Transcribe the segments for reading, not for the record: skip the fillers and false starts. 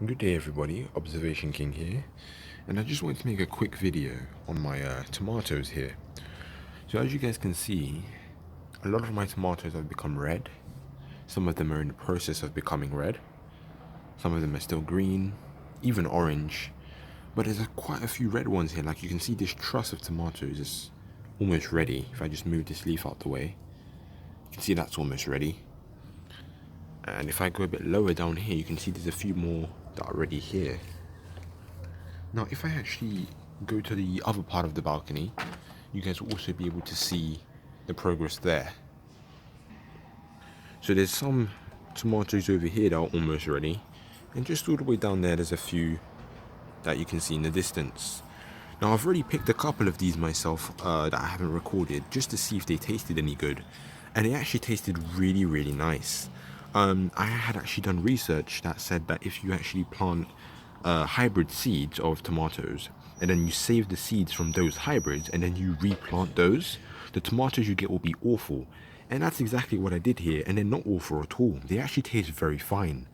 Good day everybody, Observation King here, and I just wanted to make a quick video on my tomatoes here. So as you guys can see, a lot of my tomatoes have become red. Some of them are in the process of becoming red. Some of them are still green, even orange. But there's quite a few red ones here. Like you can see this truss of tomatoes is almost ready. If I just move this leaf out the way, you can see that's almost ready. And if I go a bit lower down here, you can see there's a few more that are already here. Now, if I actually go to the other part of the balcony, you guys will also be able to see the progress there. So there's some tomatoes over here that are almost ready, and just all the way down there, there's a few that you can see in the distance. Now, I've already picked a couple of these myself that I haven't recorded, just to see if they tasted any good, and they actually tasted really nice. I had actually done research that said that if you actually plant hybrid seeds of tomatoes, and then you save the seeds from those hybrids, and then you replant those, the tomatoes you get will be awful. And that's exactly what I did here, and they're not awful at all. They actually taste very fine.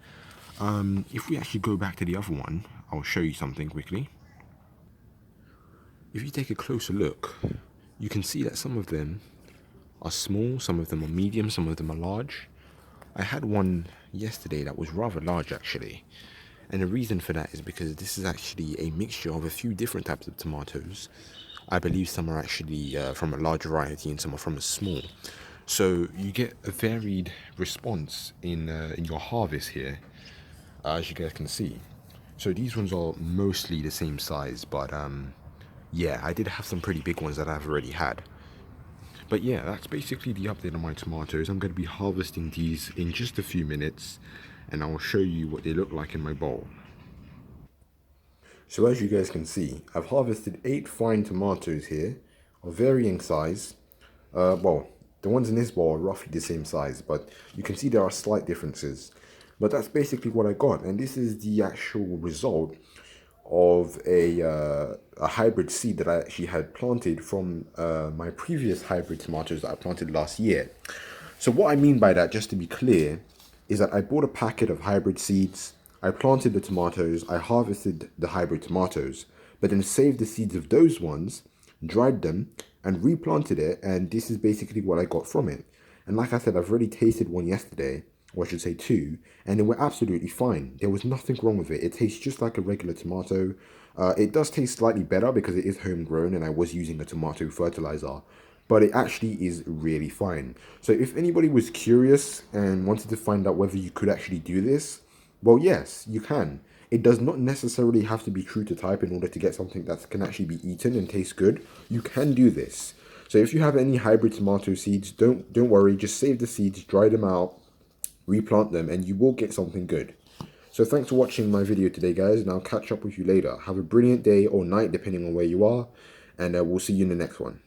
If we actually go back to the other one, I'll show you something quickly. If you take a closer look, you can see that some of them are small, some of them are medium, some of them are large. I had one yesterday that was rather large actually. And the reason for that is because this is actually a mixture of a few different types of tomatoes. I believe some are actually from a large variety and some are from a small. So you get a varied response in your harvest here, as you guys can see. So these ones are mostly the same size, but yeah, I did have some pretty big ones that I've already had. But yeah, that's basically the update on my tomatoes. I'm going to be harvesting these in just a few minutes, and I will show you what they look like in my bowl. So as you guys can see, I've harvested 8 fine tomatoes here of varying size. Well, the ones in this bowl are roughly the same size, but you can see there are slight differences. But that's basically what I got, and this is the actual result of a hybrid seed that I actually had planted from my previous hybrid tomatoes that I planted last year. So what I mean by that, just to be clear, is that I bought a packet of hybrid seeds, I planted the tomatoes, I harvested the hybrid tomatoes, but then saved the seeds of those ones, dried them, and replanted it, and this is basically what I got from it. And like I said, I've already tasted one yesterday, or I should say two, and they were absolutely fine. There was nothing wrong with it. It tastes just like a regular tomato. It does taste slightly better because it is homegrown and I was using a tomato fertilizer, but it actually is really fine. So if anybody was curious and wanted to find out whether you could actually do this, well, yes, you can. It does not necessarily have to be true to type in order to get something that can actually be eaten and taste good. You can do this. So if you have any hybrid tomato seeds, don't worry, just save the seeds, dry them out, replant them, and you will get something good. So thanks for watching my video today, guys, and I'll catch up with you later. Have a brilliant day or night, depending on where you are, and we'll see you in the next one.